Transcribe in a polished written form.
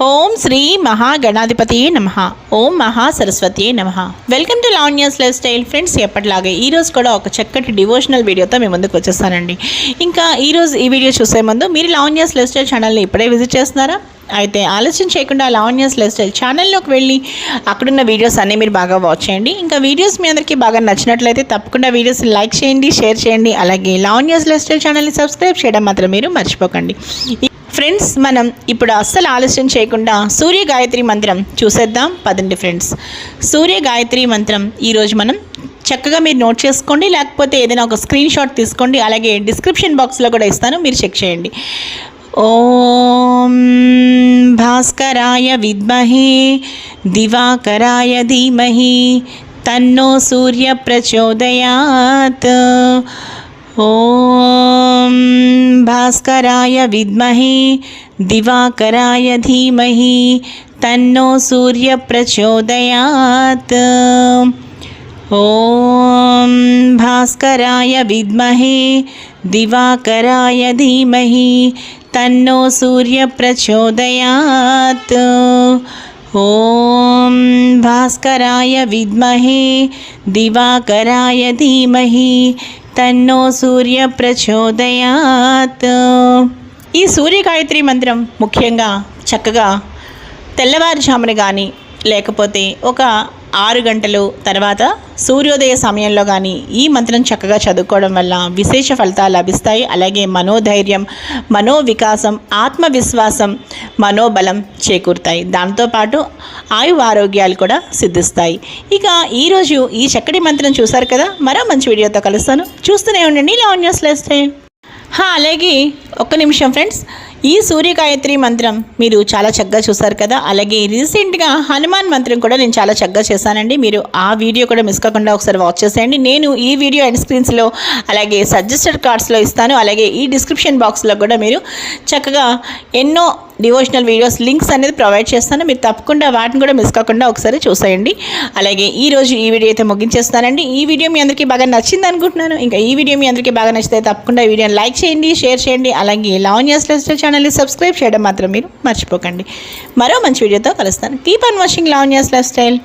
ఓం శ్రీ మహాగణాధిపతియే నమః. ఓం మహాసరస్వతియే నమః. Welcome to Lavanya's life style. Friends, ఎప్పటిలాగే ఈరోజు కూడా ఒక చక్కటి డివోషనల్ వీడియోతో మీ ముందుకు వచ్చేస్తానండి. ఇంకా ఈరోజు ఈ వీడియో చూసే ముందు మీరు లావణ్యాస్ లైఫ్ స్టైల్ ఛానల్ని ఇప్పుడే విజిట్ చేస్తున్నారా? అయితే ఆలస్యం చేయకుండా లావణ్యాస్ లైఫ్ స్టైల్ ఛానల్లోకి వెళ్ళి అక్కడున్న వీడియోస్ అన్నీ మీరు బాగా వాచ్ చేయండి. ఇంకా వీడియోస్ మీ అందరికీ బాగా నచ్చినట్లయితే తప్పకుండా వీడియోస్ లైక్ చేయండి, షేర్ చేయండి. అలాగే లావణ్యాస్ లైఫ్ స్టైల్ ఛానల్ని సబ్స్క్రైబ్ చేయడం మాత్రం మీరు మర్చిపోకండి. ఫ్రెండ్స్, మనం ఇప్పుడు అస్సలు ఆలస్యం చేయకుండా సూర్య గాయత్రి మంత్రం చూసేద్దాం పదండి. ఫ్రెండ్స్, సూర్య గాయత్రి మంత్రం ఈరోజు మనం చక్కగా మీరు నోట్ చేసుకోండి, లేకపోతే ఏదైనా ఒక స్క్రీన్ షాట్ తీసుకోండి. అలాగే డిస్క్రిప్షన్ బాక్స్లో కూడా ఇస్తాను, మీరు చెక్ చేయండి. ఓం భాస్కరాయ విద్మహే దివాకరాయ ధీమహి తన్నో సూర్య ప్రచోదయాత్. ఓం భాస్కరాయ విద్మహే దివాకరాయ ధీమహి తన్నో సూర్య ప్రచోదయాత్. ఓం భాస్కరాయ విద్మహే దివాకరాయ ధీమహి తన్నో సూర్య ప్రచోదయాత్. ఓం భాస్కరాయ విద్మహే దివాకరాయ ధీమహి తన్నో సూర్య ప్రచోదయాత్. ఈ సూర్య గాయత్రి మంత్రం ముఖ్యంగా చక్కగా తెల్లవారుజామున కానీ లేకపోతే ఒక 6 గంటలు తర్వాత సూర్యోదయ సమయంలో కానీ ఈ మంత్రం చక్కగా చదువుకోవడం వల్ల విశేష ఫలితాలు లభిస్తాయి. అలాగే మనోధైర్యం, మనోవికాసం, ఆత్మవిశ్వాసం, మనోబలం చేకూరుతాయి. దాంతోపాటు ఆరోగ్యాలు కూడా సిద్ధిస్తాయి. ఇక ఈరోజు ఈ చక్కటి మంత్రం చూశారు కదా, మరో మంచి వీడియోతో కలుస్తాను. చూస్తూనే ఉండండి లావణ్యాస్ లైఫ్ స్టైల్. అలాగే ఒక్క నిమిషం ఫ్రెండ్స్, ఈ సూర్య గాయత్రి మంత్రం మీరు చాలా చక్కగా చూసారు కదా. అలాగే రీసెంట్గా హనుమాన్ మంత్రం కూడా నేను చాలా చక్కగా చేశానండి. మీరు ఆ వీడియో కూడా మిస్ కాకుండా ఒకసారి వాచ్ చేసేయండి. నేను ఈ వీడియో ఎండ్ స్క్రీన్స్లో అలాగే సజెస్టెడ్ కార్డ్స్లో ఇస్తాను. అలాగే ఈ డిస్క్రిప్షన్ బాక్స్లో కూడా మీరు చక్కగా ఎన్నో డివోషనల్ వీడియోస్ లింక్స్ అనేది ప్రొవైడ్ చేస్తాను. మీరు తప్పకుండా వాటిని కూడా మిస్ కాకుండా ఒకసారి చూసేయండి. అలాగే ఈరోజు ఈ వీడియో అయితే ముగించేస్తానండి. ఈ వీడియో మీ అందరికీ బాగా నచ్చింది అనుకుంటున్నాను. ఇంకా ఈ వీడియో మీ అందరికీ బాగా నచ్చితే తప్పకుండా ఈ వీడియోని లైక్ చేయండి, షేర్ చేయండి. అలాగే లావణ్యాస్ లైఫ్ స్టైల్ ఛానల్ని సబ్స్క్రైబ్ చేయడం మాత్రం మీరు మర్చిపోకండి. మరో మంచి వీడియోతో కలుస్తాను. Keep on watching Lavanya's life style.